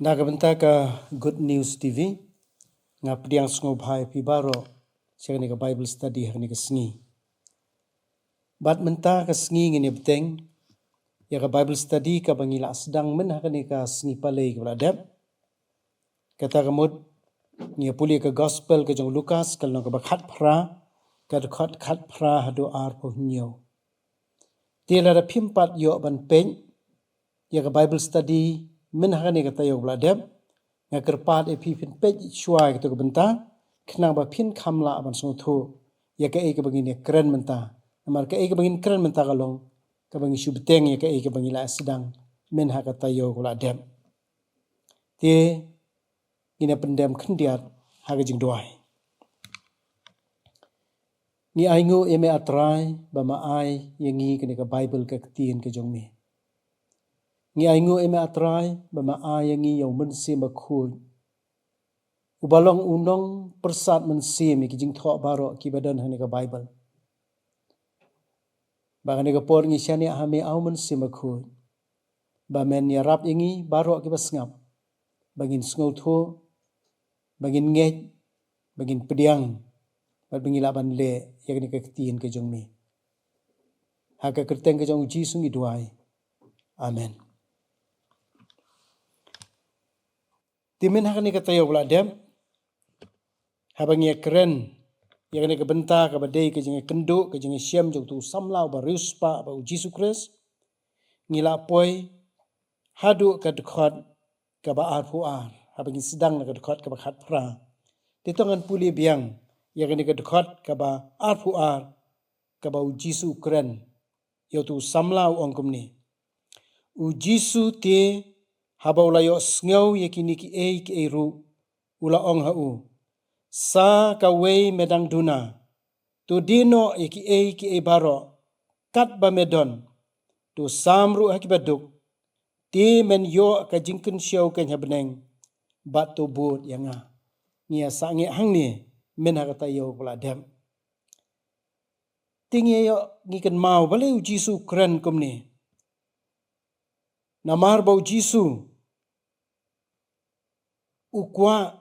Nagabanta ka Good News TV nga pediang sngobhay pibaro siya ka Bible study hakni ka sngi. Bat menta ka sngi ngini beteng ya ka Bible study ka bangila sedang men hakni ka sngi palay ka bladap. Kata kamut ngia puli ka gospel ka jong Lukas kalno ka bakhat phra ka khat phra hado ar po nyo. Tila da pimpat yo ban peng ya ka Bible study men hakni ka tayo bladap. Nga kerpat epi pin pej shuai ka to benta khnang ba pin khamla aban song tho ya ka e ka bangin ya kren menta namar ka e ka bangin kren menta kalong ka bangi subteng ya ka e ka bangila sedang men ha ka tayo kula dem te ina pendem khndiat ha ka jing doai ni aingu eme atrai ba ma ai yangi ka ka Bible ka tien ka jong me ngi aingu eme atrai ba ma ayangi yaw mensi makhul ubalong unong persat mensi mi kijing tho baro ki badan hani ka Bible ba hani ka por ngi shani hame au mensi makhul ba men ya rap ingi baro ki basngap bangin sngo tho bangin ngej bangin pediang ba bangila ban le yakni ka tien ka jong mi ha ka kerteng ka jong ji sungi duai amen. Timin hakani ka tayo bla dem habang ya keren yakni ka benta ka badai ka jinga kendo ka jinga syam jong tu samlau ba riuspa ba Jesus Christ ngila poi hadu ka dekhot ka ba arfu ar habang sedang ka dekhot ka ba khat pra titongan puli biang yakni ka dekhot ka ba arfu ar ka ba Jesus keren yo tu samlau ongkum ni u Jesus te habau layo sngau yakini ki e ru ula ong ha u sa ka wei medang duna tu dino ki e baro kat ba medon tu samru hakibaduk ti men yo ka jingken syau kan habneng bat tu bud yanga ngia sange hangni men hakata yo pula dem tingi yo ngiken mau bale u Jisu keren kumni namar bau Jisu ukwa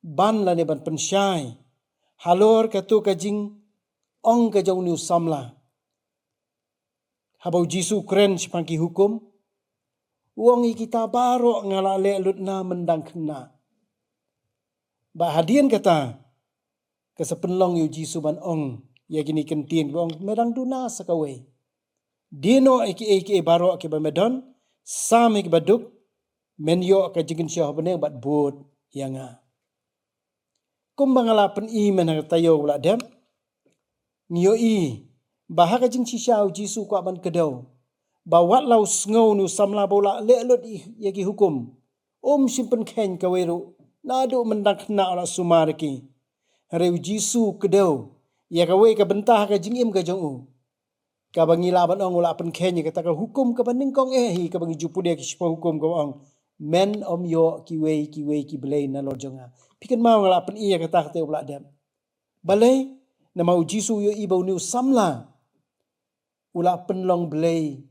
ban la ne ban pensyai halor ka tu ka jing ong ka jong niu samla habau Jisu keren sepangki hukum uang kita baro ngala le lut na mendang kena ba hadian kata kesepenlong yu Jisu ban ong ya gini kentien bong medang duna sakawe dino eki baro ki ba medon sam ki baduk menyo ka jingin syah bene bat bot yanga kumbangala pen i men tayo wala dem nio i bahaka jing sisau Jisu kwa ban kedau ba wat lau sngau nu samla bola le lut yaki hukum simpen khen kaweru nadu mendak na ala sumarki reu Jisu kedau ya kawe ka bentah ka jing im ka jong u ka bangila ban ong wala pen khen ka ta hukum ka baning kong hi ka bangi jupu dia ki sipa hukum ka ong men yo ki wei ki belai na lo jonga pikan mau ngala pen iya kata kata ula dem balai na mau Jisu yo ibau niu samla ula pen long belai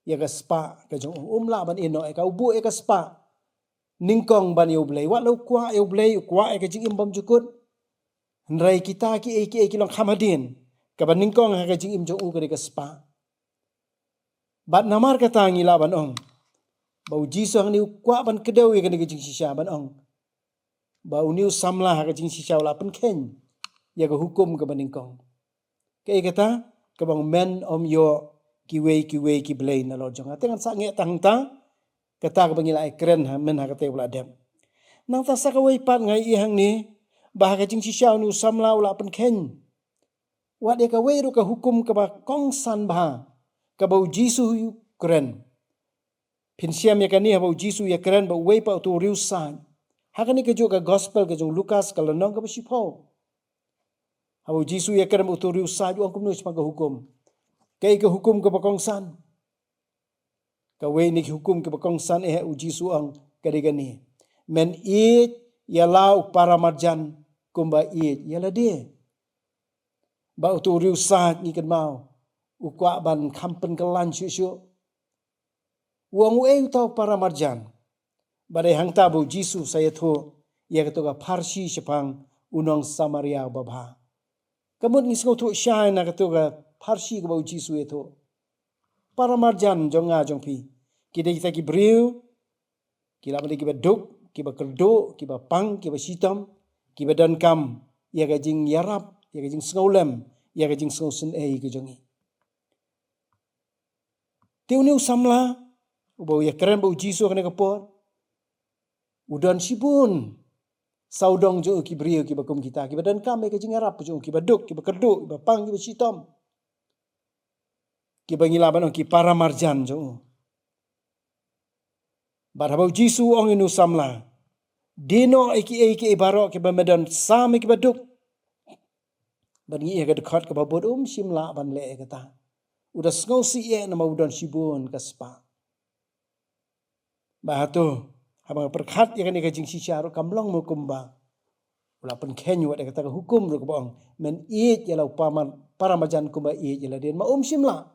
ya ka spa ka jong la ban ino ka ubu ka spa ningkong ban yo belai wat lo kwa yo belai kwa ka jing im bam jukut nrai kita ki long khamadin ka ban ningkong ha ka jing im jong ka spa bat namar kata ngila ban ong bau Jisu ang niu kwa ban kedau ya ka jing sisa ban ong bau niu samla ha ka jing sisa la pen khen ya ka hukum ka ban ningkong ke kata ka bang men yo ki wei ki belai na lo jong atengan sa nge tang ta kata ka bangila keren ha men ha ka te wala dem nang ta sa ka wei pat ngai i hang ni ba ka jing sisa nu samla la pen khen wat ya ka wei ru ka hukum ka ba kong san ba ka bau Jisu yu keren pinsiam ya kani bau Jisu ya keren ba wei pa tu riu san hakani ka jo ka gospel ka jong Lukas ka lanong ka ba sipo bau Jisu ya keren ba tu riu sa ju ang kum nu sepang ka hukum kai ka hukum ka ba kong san ka wei ni hukum ka ba kong san u Jisu ang kadigani men it ya lau para marjan kumba it ya la de ba tu riu sa ni kan mau ukwa ban kampen ka lan syu uang tau para marjan Badai hang tabu Jisu saya tu ia kata Parsi sepang unong Samaria babha. Kemudian ngisau tu syai na kata Parsi ke bau Jisu itu. Para marjan jonga jongpi. Kita ki beriu, kita balik kita duk, kita kerdo, kita pang, kita sitam, kita dan kam, ia kajing yarap, ia kajing sengolem, ia kajing sengolsen ke jongi. Tiuniu samla, ubau ia keren bau Jisu kena kepor. Udan sibun, saudong jo ki beriu ki bakum kita, ki dan kam ia kajing yarap jo ki duk, ki kerdo, ki pang, ki sitam. Ki bangilaban ki para marjan jo. Barhabau Jisu ong inu samla. Dino iki barok ke bamedan sam ki baduk. Ban ngi ke dekat ke babod simla ban le kata. Udah sengau si nama udan sibun kaspa. Bahatu habang perkhat ya kan jing sisyaru kamlong mukumba. Ula pen kenyu ada kata hukum ru kebong men iit ya lau paman para majan kumba iit ya den ma simla.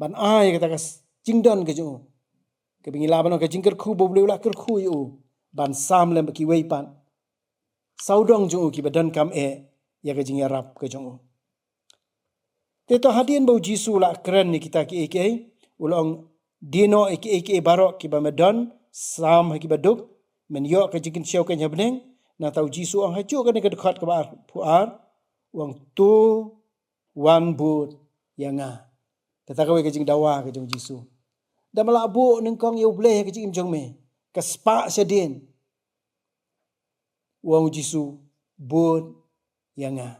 Ban ai kata kas jingdan ke jo. Kebingilaban ke jingker khu boleh ulah kerkhu yu. Ban sam lem ki weipan. Saudong jo ki badan kam ya ke jing yarap ke jo. Teto hadian bau Jisu la keren ni kita ki ulong dino ki barok ki bamedan sam ki baduk men yo ke jikin syau ke nyabneng na tau Jisu ang hacu ke dekat ke bar puar wang tu wan but yanga. Teta ke jing dawa ke jong Jisu. Dan malabu nengkong yu bleh ke jing jong me. Kespa sedin. Wang Jisu but yanga.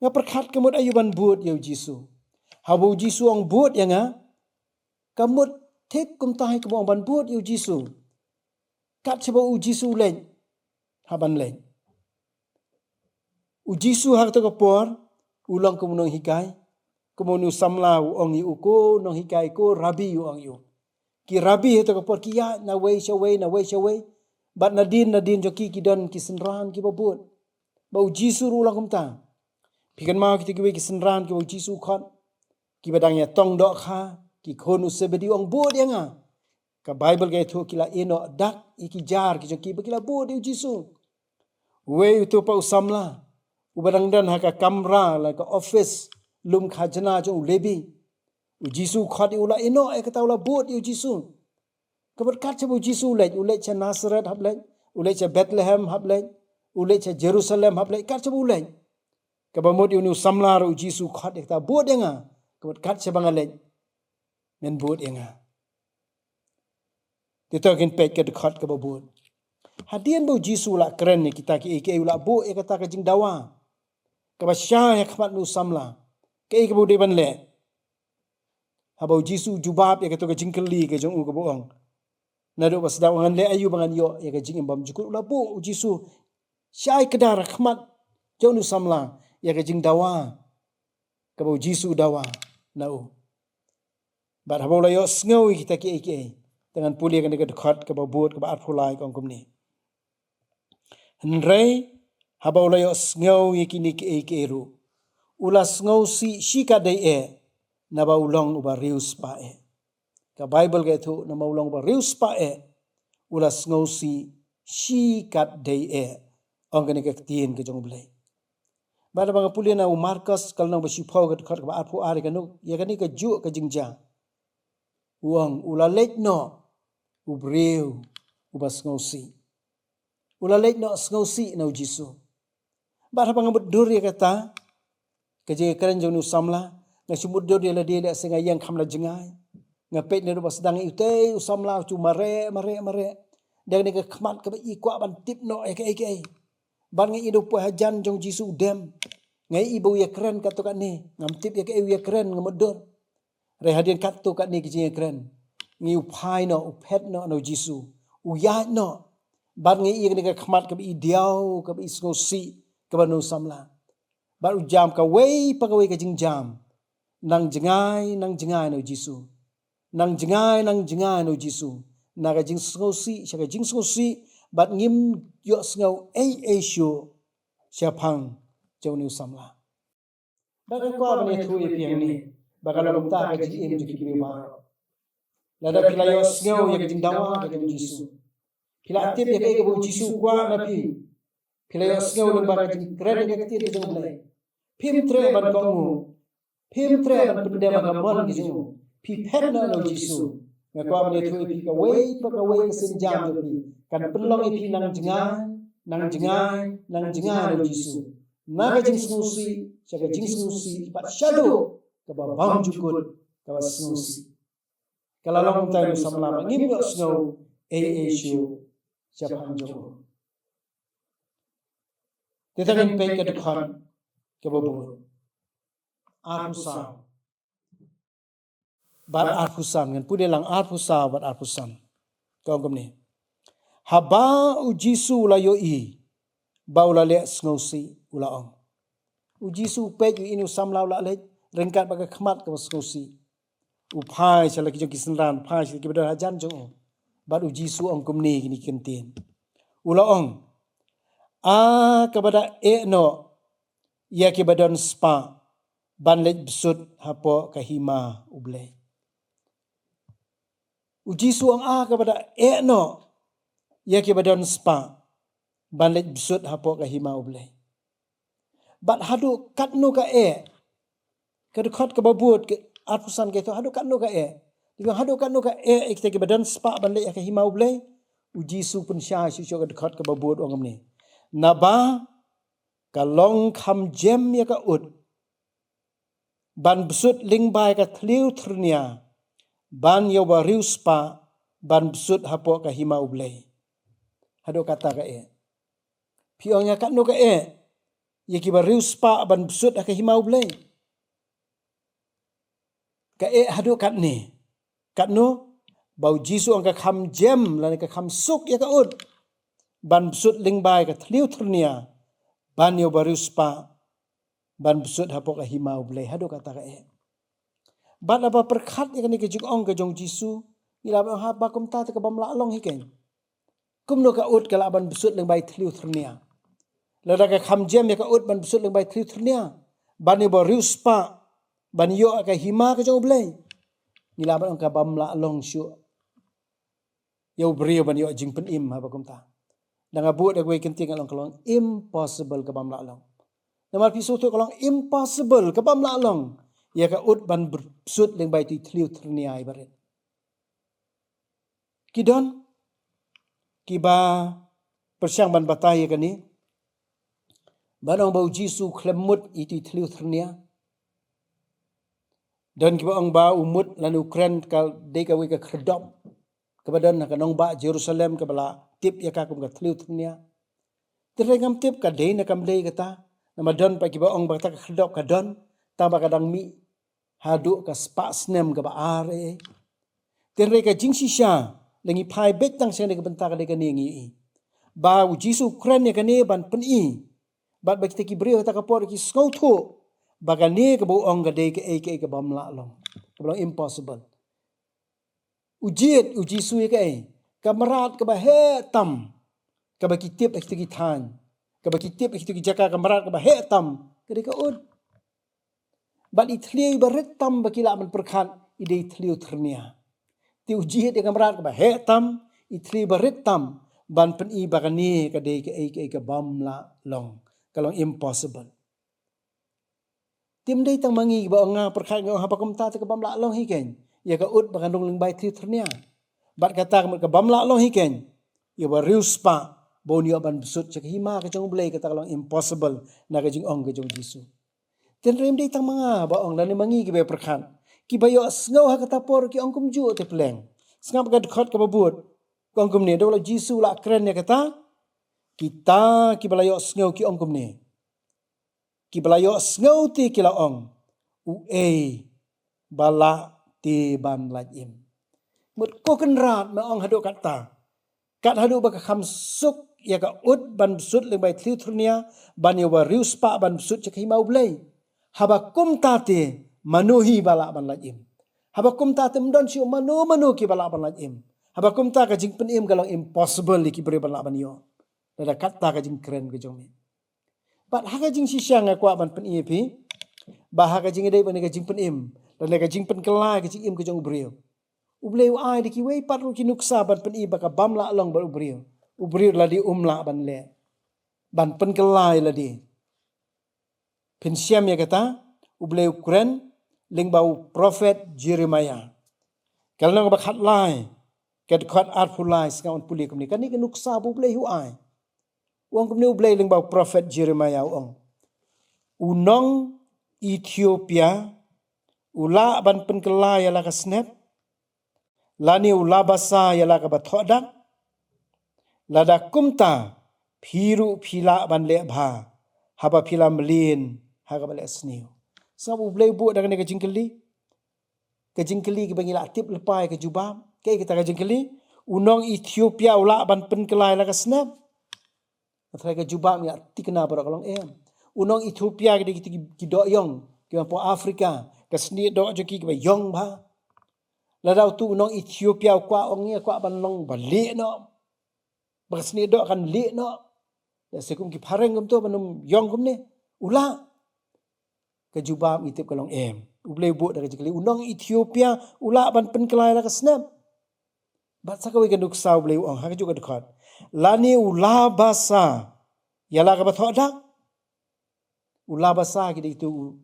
Nga perkhat kemud ayuban but yu Jisu. Habu Jisu ang but yanga. Kamud tek kum tahi kemud ban but yu Jisu. Kat seba u Jisu len. Haban len. U Jisu hak to kapor. Ulang kemunong hikai. Kemunong samla ong yu ko nong hikai ko rabi yu ong yu. Ki rabi itu kapor kia na wei syawei. Bat nadin joki ki dan ki senran ki babut. Bau Jisu ulang kumta. Pikan mau kita kiwe ki senran ki bau Jisu khot. Ki badangnya tong dok kha ki khonu sebedi ong bud yang ka Bible ke tu kila eno dak iki jar ki joki bakila bud yu Jisu. Wei itu pa usamla. Ubadang dan haka kamra la ka office lum khajana jo lebi. U Jisu khot ula eno kata ula bud yu Jisu. Keberkat sebab Jisu ulet cha Nazareth hablet, ulet cha Bethlehem hablet, ulet cha Jerusalem hablet, kat sebab ulet. Kabamut unu samlar u Jisu khat ekta bud denga, keberkat sebang alet men bud denga. Kita kin pek ke dekat ke babud. Hadian bau Jisu la keren ni kita ki ula bu kata ke jing dawa. Kabasya ya khamat nu samla. Ke ke bude ban le. Habau Jisu jubab ya kata ke jing keli ke jong u ke boong. Nado pas dawangan le ayu bangan yo ya ke jing imbam jukut ula bu Jisu. Syai kedar khmat jong nu samla ya ke jing dawa. Kabau Jisu dawa nau. Bar habau la yo sngawi kita ki dengan pulih kan dekat ke babut ke baat pulai kong kumni. Henrei habau la yo sngawi kini ki ru. Ula sngaw si shika dei na ba ulong uba rius pa Ka Bible ke tu na maulong ba rius pa ula sngaw si shikat dei ong kani ke tien ke jong blai. Bada bang pulih na Markus kal nang ba sipau ke dekat ke baat pu ari kanu ya kani ke ju ke jingja. Uang ula lek no ubreu ubas ngosi. Ula lek no ngosi na Jisu. Bada bang budur ya kata keje keren jong nu samla nga sumudur dia la dia senga yang khamla jengai. Nga pet ne bas dang ute usamla cu mare. Dan ni ke khmat ke ikwa ban tip no ke. Ban ngi idu pu hajan jong Jisu dem. Ngai ibu ya keren kat to kat ni. Ngam tip ya ke ya keren ngamudur. Re hadian kat to kat ni ke keren. Ngi upai no upet no Jisu. Uyat no. Ban ngi ni ke khmat ke ideal ke isngosi ke banu samla. Ban ujam ka wei pagawai ke jam. Nang jengai no Jisu. Nang jengai no Jisu. Naga jing ngosi syaka jing ngosi bat ngim yo sngaw syo syapang jawni samla. Bagai kwa bani thu piang ni bakal lumta ka jing im jiki ba. Lada kilayo sngaw ya jing dawa ka Jisu. Pila tip ya kai kebu Jisu kwa na pi. Pila yo sngau leng ba ka jing kren ya kati ke jong blai. Pim tre ban ko mu. Pim tre ban pendem ka mon ki jong. Pi pet na no Jisu. Nga kwa mane thui pi ka wei pa ka wei ka sin jam jo pi. Kan penlong pi nang jengai no Jisu. Na ka jing snusi, siya ka jing snusi, pat shadow ka ba bang jukut ka ba snusi. Kalalong tayo sa malama ngim yo snow shu siya panjoko. Titagin pay ka dukhan ka ba buwan. Arpusan. Bat arpusan. Ngan pwede lang arpusa bat arpusan. Kau ni. Haba u Jisu layo ba ulale snosi ulaong. U Jisu pej inu samlaw la lej rengkat baga khmat ka snosi. U phai sala ki jong kisenran phai sala ki badar hajan jong. Bat u Jisu ong kumni kini kentin. Ulaong kepada no ya ki badon spa ban lej besut hapo kahima ublei. U Jisu ong kepada no ya ki badon spa ban lej besut hapo kahima ublei. Bat hadu katnu ka kedekot ke babut ke arpusan ke tu hadu katnu ka Dia hadu katnu ka ikte ki badan spa ban lej kahima ublei. U Jisu pun syah syusyo kedekot ke babut ong ni. Naba kalong kham jem ya ka ut ban besut ling bai ka thliu thrnia ban yo ba riu spa ban besut hapo ka hima ublei. Hado kata ka Piong ya katnu ka ya ki ba riu spa ban besut ka hima ublei. Ka hado katni. Katnu bau Jisu ang ka kham jem lan ka kham suk ya ka ut ban besut ling bai ka thliu thrnia ban yo ba riu spa ban besut hapo ka hima ublei. Hado kata ka Bat apa perkhat ya kani ke jong ke jong Jisu ila ba ha ba kum ta ka bam la long hiken. Kum no ka ut ka la ban besut ling bai thliu thrnia. Lada ka kham jem ya ka ut ban besut ling bai thliu thrnia. Ban yo ba riu spa ban yo ka hima ka jong ublei. Ila ba ka bam la long syu. Yo brio ban yo jing pen im ha ba kum ta. Danga buat da gue kenting along kalong impossible ka bam la long. Namar pisu tu kalong impossible ka bam la long. Ya ka ut ban bersut ling bai tu thliu thrnia ibaret. Kidon kiba persyang ban batai kan ni. Banong bau Jisu klemut itu thliu thrnia. Dan kiba ong ba umut lan Ukraine kal de ka we ka kredop. Kebadan ka nong ba Jerusalem ka bala tip ya ka kum ka thliu thrnia. Terengam tip ka de na kam de kata. Nama don pa kiba ong ba ta ka kredop ka don. Tamba kadang mi hadu ka spa snem ka ba are. Tenre ka jing sisha lengi pai bet tang sene ka bentar ka de ka ni. Ba u Jisu Ukraine ka ne ban pen Bat bagi ki brio ta ka por ki skau thu. Baga ne ka bu ong ka de ka bam la long. Ka long impossible. Ujiet u Jisu ka kamarat ka ba he tam. Ka ba ki tip ki tan. Ka ba ki tip ki jaka kamarat ka ba he tam. Ka de ka ud. Bat itliu baret tam ba kila man perkhat ide itliu thrnia. Ti ujiet ka kamarat ka ba he tam itliu baret tam ban pen baga ne ka de ka bam la long. Kalau impossible. Tim day tang mangi ba nga perkhat nga ha pakum ta ka bam la long hiken. Ya ka ut ba kandung ling bai thliu thrnia. Bat kata ka bam la long hiken. Ya ba riu spa bon yo ban besut cak hima ka jong blai kata kalong impossible na ka jing ong ka jong Jisu. Ten rem day tang manga ba ong lan mangi ki ba perkhat. Ki ba yo sngau ha kata por ki ong kum ju te pleng. Sngap ka khot ka babut. Ong kum ne do la Jisu la kren ya kata. Kita ki balayo sngau ki ong kum ne. Ki balayo sngau ti ki la ong. U bala ti ban lajim. Mut ko kenrat ma ong hadu kata. Kat hadu ba ka kham suk ya ka ut ban besut ling bai thliu thrnia ban yo ba riu spa ban besut cak himau blai. Haba kum tate manuhi bala ban lajim. Haba kum tate mdon siu manu ki bala ban lajim. Haba kum ta ka jing pen im kalau impossible ki beri ban la ban yo. Dada kata ka jing keren ke jong ni. Bat ha ka jing sisya nga kwa ban pen i pi. Ba ha ka jing dei ban ka jing pen im. Dan ka jing pen kelai ka jing im ke jong brio. Ubleu ai de ki wei pat ru ki nuksa ban pen i ba ka bam la long ba brio. ubri la di umla ban le ban penkelai la di pensiam ya kata ublei Ukraine lingbau prophet Jeremiah kalau nang bakhat lai ket khat art fulai skaun puli kumni kan ni nuksa bu blei hu ai wong kumni ublei lingbau prophet Jeremiah ong unong Ethiopia ula ban penkelai ya la ka snap lani ula basa ya la ka bathodak lada kumta phiru phila ban le bha haba phila mlin haga bale sniu sabu blei bu daga ne kejingkeli ke bangila tip lepai ke jubam ke kita kejingkeli unong Ethiopia ula ban penkelai la ka snap athai ke jubam ya tikna bara kalong unong Ethiopia ke ki do yong ke po Afrika ke sni do jo ki ke yong bha la dau tu unong Ethiopia kwa ong ye kwa ban long ba le no ba sni do kan le no ya sekum ki phareng gum to banum yong gum ne ula ke jubam itip kalong ublei bu daga jikli unong Ethiopia ula ban penkelai la ka snap bat sakawi ke duk saw blei ong ha juga dekat lani ula basa yala ka bathodak ula basa ki itu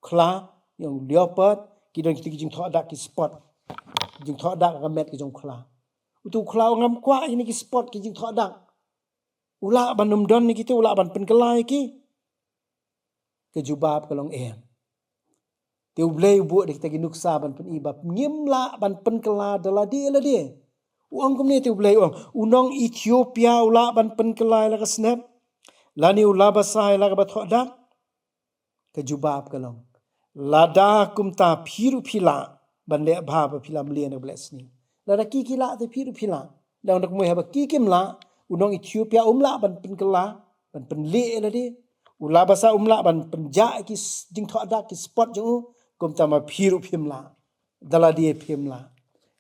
khla yang leopard ki dong ki jing thodak ki spot jing thodak ka met ki jong khla utu khla ngam kwa ini ki spot ki jing thodak ula ban num don ni ki tu ula ban penkelai ki ke jubab kalong te ublei bu de kita nuksa ban pen ibab ngimla ban penkela dala di la di uang kum ni te ublei unong Ethiopia ula ban penkelai la ka snap lani ula basai la ka bathodak ke jubab kalong lada kumta phiru phila ban le bha ba philam lien ble sni lada ki la te phiru phila dang dak moi haba ki kimla unong Ethiopia umla ban penkela ban penle la di ula basa umla ban penja ki jing thodak ki spot jung kum tama phiru phimla dala die phimla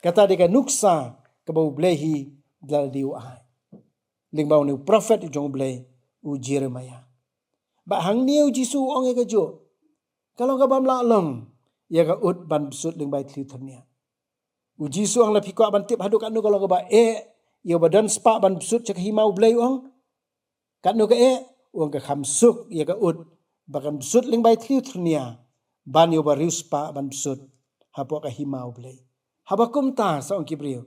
kata deka nuksa ke bau blehi dala diu ai lingbau ni prophet jong blei u Jeremiah ba hang niu jisu ong e ka jo kalau ka bam la long ya ka ut ban sut lingbai thli thania u jisu ang la phiko ban tip hadu kan nu kalau ka ba ya badan spa ban sut chak himau blei ong kan nu ka ong ka kham suk ya ka ut bakan sut lingbai thli thania ban yo barius pa ban sut hapo ka himau blei habakum ta sa ong kibriu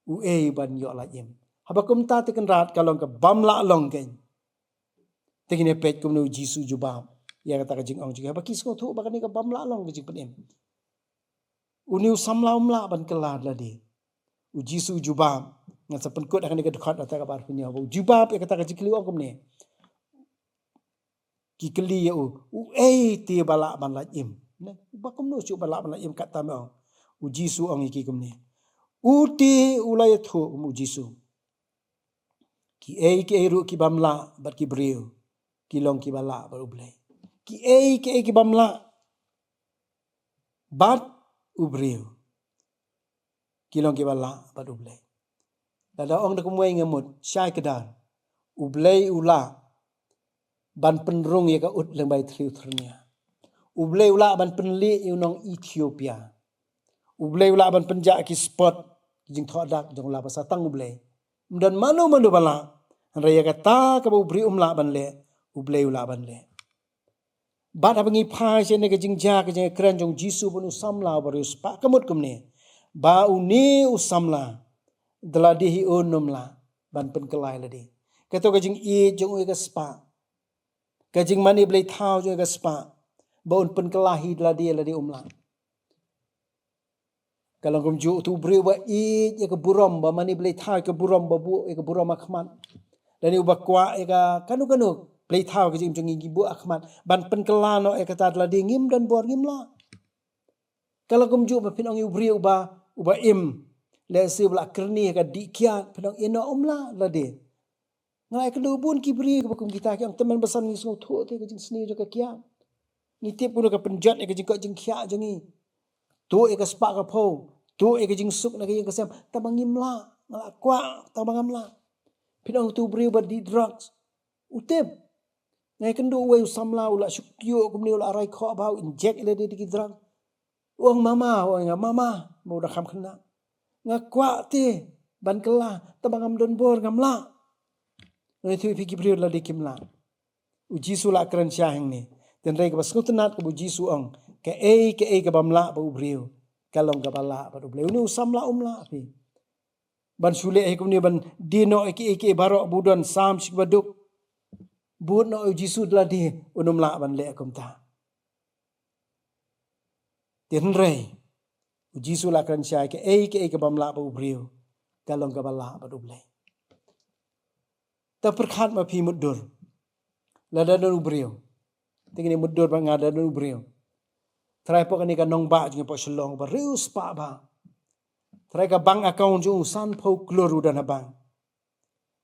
u ban yo la yem habakum ta te kan rat kalong ka bam la long ken tegine pet kum nu jisu jubam ya kata ka jing ong jing habakis ko thu bakani ka bam la long ka jing penem uniu samlau mla ban kelad la di u jisu jubam ngan sa pen kot akan ka dekat ata ka bar punya bu jubab ya kata ka jikli ong kum ne ki keli ya u ti bala ban la im ne bakum nu chu bala ban la im kat tam ong u jisu ong iki kum ne uti ulai thu mu jisu ki ru ki bamla bat ki briu ki long ki bala baru blai ki bamla bat ubriu ki long ki bala bat ublai dada ong dak muai ngamut syai kedan ublai ula ban penrung ya ka ut leng bai thliu thrnia ublai ula ban penli unong Ethiopia ublai ula ban penja ki spot jing thodak jong la basa tang ublai dan manu bala raya kata ka ubri umla ban le ublai ula ban le bat abangi phai se ne ka jingja ka jeng kran jong jisu bonu samla barus pa kamut kumne ba uni usamla dladi hi onumla ban pen kelai ladi kato ka jing jong ka spa ka jing mani blai thau jong ka spa ba un pen kelahi dladi umla kalau kum ju tu beri ba ya ke buram ba mani blai thau ke buram ba bu ya ke buram akhman dan ubah kwa ya kanu play thau ke jing ngi bu akhmat ban pen kelano e kata la di ngim dan bor ngim la kalau kum ju ba pinong ubri uba im le se bla kerni ka di kiat pinong ino umla la de ngai ke bun ki bri ke kum kita ke teman besan ngi so thu te ke jing sni jo ka kiat ni tip pun ka penjat ke jing ka jing khia jangi tu e ka spa ka pho tu e ke jing suk na ke jing ka sem tabangim la ngala kwa tabangam la pinong tu bri ba di drugs utip ngai kendo we samla ula syukyo kumni ula rai kho bau inject le de ki drug uang mama mo da kham khna nga kwa te ban kala tabangam don bor ngamla Noi thui phiki priu la dikimla. U Jisu la kran syahing ni. Dan rei ka baskutenat ka bu Jisu ong. Ke ke bamla ba ubriu. Kalong ka bala ba ubriu. Ni usamla umla pi. Ban sule kum ni ban dino ke barok budan sam sik baduk. Bud no Jisu la di unumla ban le kum ta. Dan rei u Jisu la kran syah ke bamla ba ubriu. Kalong ka bala ba ubriu. Ta perkhat ma pi mudur. Lada dan ubriu. Tingni mudur ba ngada dan ubriu. Try po kani ka nong ba jing po shalong ba rius pa ba. Try ka bank account jung san po kloro dan abang.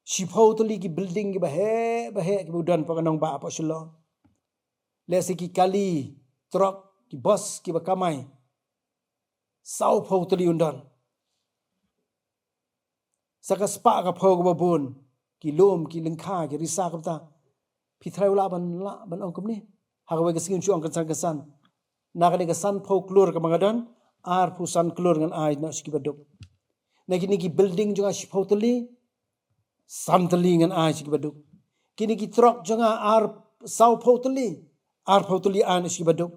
Si po to ligi building ba he ki budan po kanong ba po shalong. Lesi ki kali truck ki bus ki ba kamai. Sau po to li undan. Saka spa ka po ba bun ki lom ki lengkha ki risa ka ta. Pi try ula ban ongkum ni. Hakawe ka singin chuang kesan. Nakani ka san po klur ka mangadan. Ar pu san klur ngan ay na siki baduk. Naki building juga si po tali. San tali ngan ay siki baduk. Kini ki truck juga ar sau po tali. Ar po tali ay na siki baduk.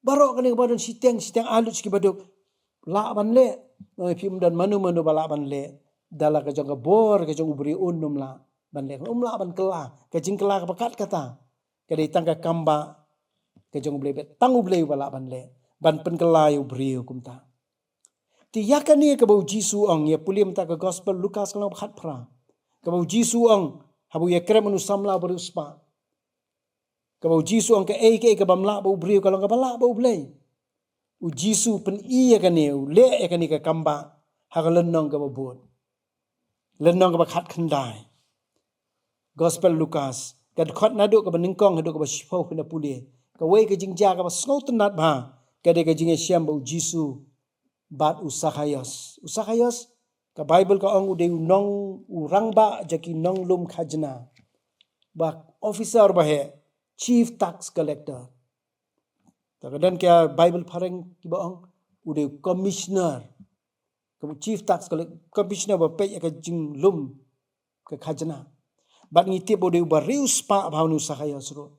Barok kani badan siteng alut siki baduk. La ban le. Noi pim dan manu bala ban le. Dala ka jong bor ka jong ubri unum la. Ban le umla ban kela. Ka jing kela ka pakat kata. Kadai tangka kamba ke jong blebet tangu bleu bala ban le ban pen kelai ubriu kumta ti yakani ke bau Jisu ong ya pulim ta ke gospel Lukas kalau khat pra ke bau Jisu ong habu ya krem anu samla beruspa ke bau Jisu ong ke bamla bau ubriu kalau ke bala bau blei u Jisu pen iya kani le kani ke kamba hagalennong ke babut lennong ke khat khandai gospel Lukas kad khot nadu ka baningkong hadu ka basifau pina puli ka wei ka jingja ka basngau tenat ba ka de ka jinge syam ba Jisu bat usahayos ka Bible ka ong ude nong urang ba jaki nong lum khajna ba officer ba he chief tax collector ta kadan kya Bible phareng ki ba ong ude commissioner ka chief tax collector commissioner ba pe ka jing lum ka khajna bat ngiti bode ubarius pa bhaunu sakaya sro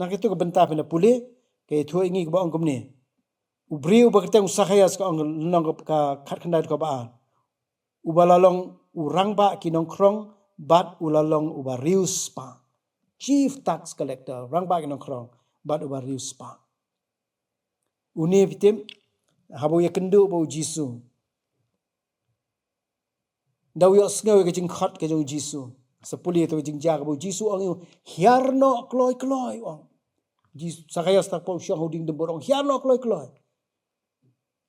nak itu kebenta pina pule ke thu ingi ba ongkom ni ubriu ba ketang sakaya ka ong nong ka khat khandai ka ba ubalalong urang ba kinong krong bat ulalong ubarius pa chief tax collector rang ba kinong krong bat ubarius pa uni bitim habu ya kendu ba Jisu daw yo sngaw ke jing khat ke jong Jisu sepuli tu jingja ka Jisu ang hiarno kloi ong Jisu sakaya sta po syang hoding de borong hiarno kloi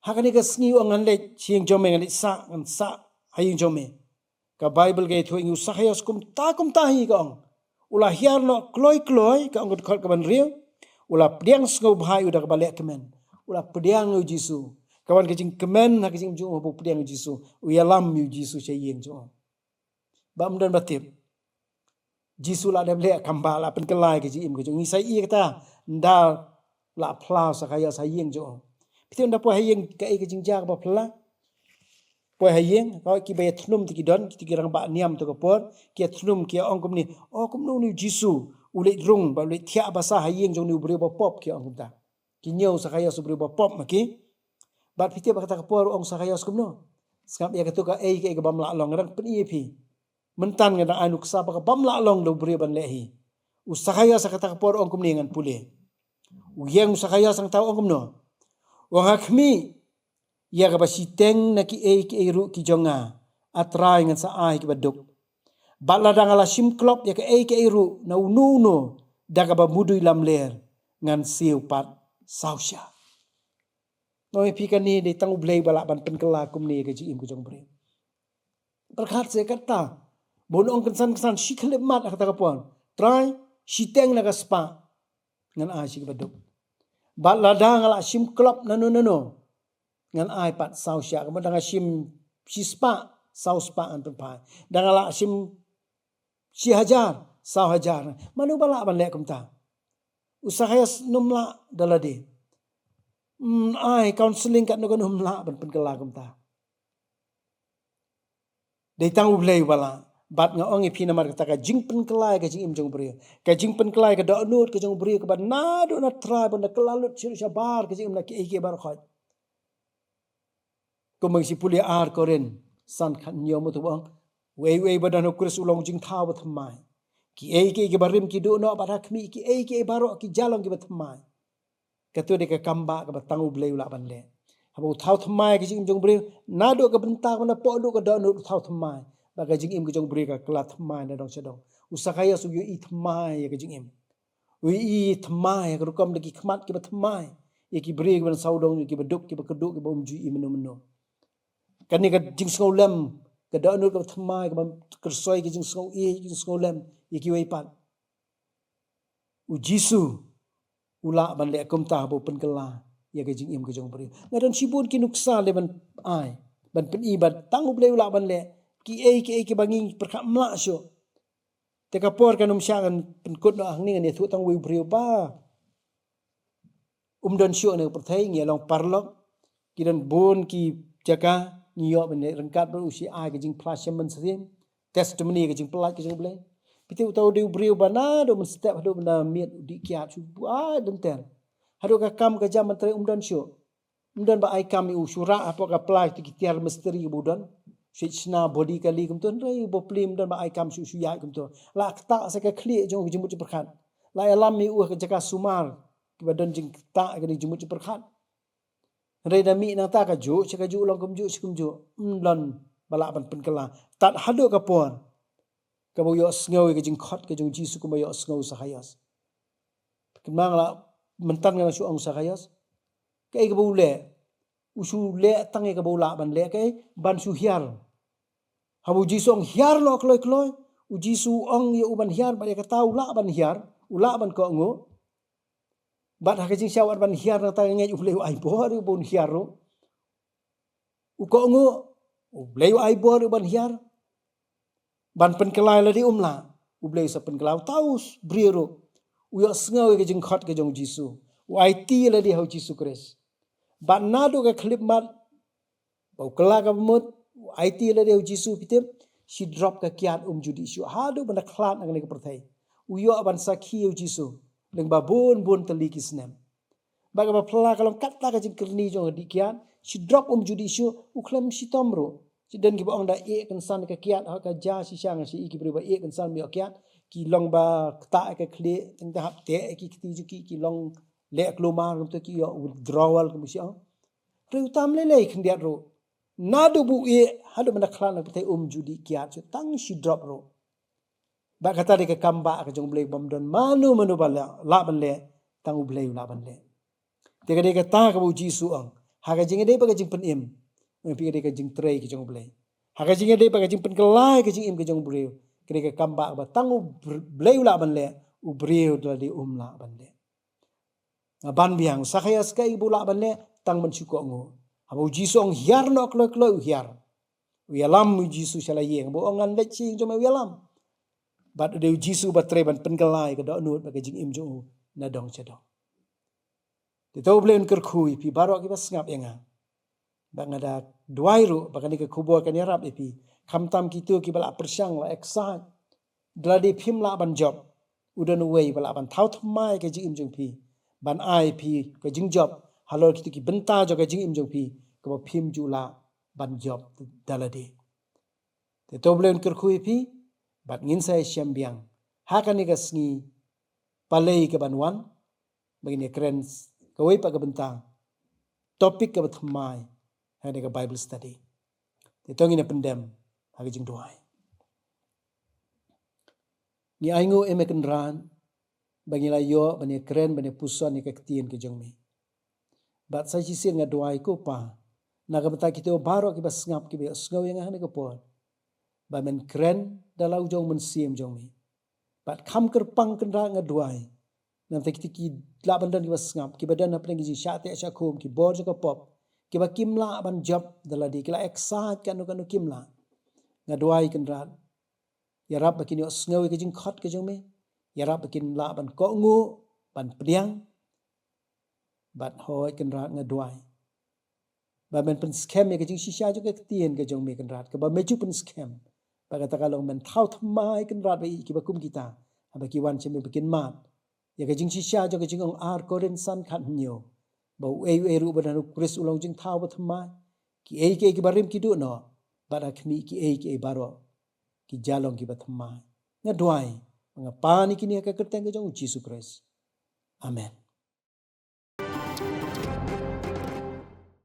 hakani ka sngi ang anle chieng jome ngan sa haying jome ka Bible ge thu ingu sakaya kum ta hi ka ong ula hiarno kloi ka ong khot ka ban riu ula pdiang sngau bhai udah ka balek kemen ula pdiang Jisu kawan ke jing kemen ha ke jing ju bo pdiang Jisu uyalam Jisu chayeng jo bam dan batip Jisu la dem le kamba la pen kelai ke jim ke jong sai i kata nda la plau sakaya sayeng jo pitin da po hayeng ke jing jak ba pla po hayeng ka ki be thnum ti don ti kirang ba niam to ko por ki thnum ki ong kum ni o kum no ni Jisu ule rung ba le thia ba sa hayeng jong ni bre ba pop ki ong ta ki nyau sakaya su bre ba pop ma ki bat pitin ba kata ko por ong sakaya kum no skap ya ka to ka ke bam la long ran pen i pi mentan ngada anu ksa ba bam la long do bre ban lehi usahaya sa kata por ong kum ningan pule uyang usahaya sang tau ong kum no wang hakmi ya ka basiteng na ki ru ki jonga atrai ngan sa ai ki baduk bala dangala sim klop ya ka ru na ununo daga ba mudui lam ler ngan siu pat sausya noi pikani de tang blei bala ban pen kela kum ni ke ji im ku jong bre berkat se kata bon ong kesan sikhle mat kata kapon try siteng naga spa ngan ai sik baduk bat lada ngala sim klop nano ngan ai pat sausya kemen danga sim si spa saus spa an pai dangala sim si hajar sau hajar manu bala ban le kumta usahaya numla dalade ai counseling kat nogon numla ban pen kela kumta dei tang ublei bala bat nga ong ipi namar kata ka jing pen kelai ka jing im jong brio ka jing pen kelai ka do nut ka jong brio ka ban na do na try ban na kelalut siru sabar ka jing im na ki bar khoi ko meng si puli ar koren san khan nyo mo tu bang wei badan ukris ulong jing thaw ba thamai ki barim ki do no ba rakmi ki baro ki jalong ki ba thamai ka tu de ka kamba ka ba tangu blei ula ban le habo thaw thamai ka jing jong brio na do ka bentak na po do ka do no thaw thamai ba ka jing im ka jong brio ka kla thamai na dong sedong usakaya su yu i thamai ka jing im wi i thamai ka rukam de ki khmat ki ba thamai ki brio ki ban saudong ki ba duk ki ba keduk ki ba umju i meno kan ni ka jing sngau lem ka do no ka thamai ka ban kersoi ki jing sngau jing sngau lem ki wei pat u jisu ula ban le kum ta bo pen kala ya ke jing im ke jong bri ngadon sibun ki nuksa le ban ai ban pen i ban tangu ble ula ban le ki bangi perkha mla syo te ka por kanum syangan pen kut no ang ni ne thu tang wi bri ba don syo ne perthai ngi long parlok ki dan bon ki jaka ni yo ban rengkat ber usi ai ke jing plasyamen sim testimony ke jing pelat ke jing ble pitu tau di brio bana do men step do bana miet di kiat su ai den ten hado ka kam ka jam menteri umdan syo umdan ba ai kam u sura apa ka plai ti tiar misteri budan sitna body kali kum ton rei bo plim dan ba ai kam su su ya kum to la ta sa ka kli jong jemut perkhat la alam mi u ka jaka sumar ki badan jing ta ka ni jemut perkhat rei da mi na ta ka ju cha ka ju long kum ju umdan bala ban pen kala tat hado ka pon ka bo yo sngo ke jing khot ke jong jisu ko yo sngo sa hayas kemang la mentan nga su ong sa hayas ke bo le usu le tang ke bo la ban le ke ban su hiar habu jisu ong hiar lo kloi u jisu ong ye u ban hiar ba ka tau la ban hiar ula ban ko ngo bat ha ke jing syawat ban hiar na ta nge u le ai bo ru bon hiar ro u ko ngo u le ai bo ru ban hiar ban pen kelai la di umla u blei sa pen kelau taus briero u yo sngo ke jing khot ke jong jisu u ai ti la di hau jisu kris ban na do ka klip mat bau kela ka mut u ai ti la di hau jisu pitem si drop ka kiat judi shu ha do ban khlat nang ne ka perthai u yo ban sakhi u jisu leng ba bon tali kisnem ba ka ba phla ka long kat ta ka jing kerni jong di kiat si drop judi shu u klem si tomro si den ki bong da e kan san ka kiat ha ka ja si sang si ki briba e kan san mi kiat ki long ba ta ka kle teng da hap te ki ti ju ki long le klomar kum to ki yo withdrawal kum si ang re utam le khin dia ro na do bu e ha do na khlan na te judi kiat so tang si drop ro ba kata de ka kamba ka jong blek bom don manu ba la ban le tang u blek la ban le te ka de ka ta ka bu jisu ang ha ka jing de ba ka jing pen im pi ka jing trei ki jong blek ha ka jing de ba ka jing pen kelai ka jing im ka jong breu ka kamba ba tang u blek la ban le u breu da di la ban le ban biang sakhayas ka ibu la ban le tang man chu ko ngo ha bu jisu ang hiar no klo hiar u yalam mu jisu sala yeng bo angan le chi jom yalam bat de jisu ba tre ban pen kelai ka do nut ba ka jing im jo na dong chedong de to blen ker khui pi baro ki bas ngap enga ba ngada duai ru ba kan ke kubo kan yarap epi kham tam ki tu ki bala persyang la eksa dla de phim la ban job udan wei bala ban thau thmai ke jing im jong pi ban ai pi ke jing job halo ki ki benta jo ke jing im jong pi ko ba phim ju la ban job dalade de to blen ker khui pi bat ngin sai syam biang ha kan ni ka sngi palei ke ban wan begini keren ko wei pa ke benta topik ke thmai ha de ka bible study de tong ina pendem ha ke jing duai ni aingo emekan ran bagi la yo bani keren bani puson ni ka ktien ke jong mi bat sa si sen nga duai ko pa na ka beta kito baro ki bas ngap ki be sngaw yang ha ne ko por ba men keren dalau jong men sim jong mi bat kham ker pang kan ra nga duai nam te ki la ban dan ki bas ngap ki badan apne ki sha te sha khum ki bor jo ko pop ki ba kimla ban job dala di kila exat kanu kimla nga duai kan ra ya rab bakin yo sngaw ke jing khot ke jong me ya rab bakin la ban ko ngu ban priang bat hoi kan ra nga duai ba men pen scam ke jing shisha jo ke tien ke jong me kan ra ke ba me ju pen scam Bagata kalong men thau thamai kan rat bai ki bakum kita. Abaki wan cheme bikin mat. Ya ka jing shisha jo ka jing ong ar koren san khat nyo. Bau eu badan kris ulang jing thau ba thamai. Ki ei ki barim ki du no. Bada khmi ki ei ki baro. Ki jalong ki ba thamai. Nga duai. Mga pani kini ka kerteng ka jong Jesus Christ. Amen.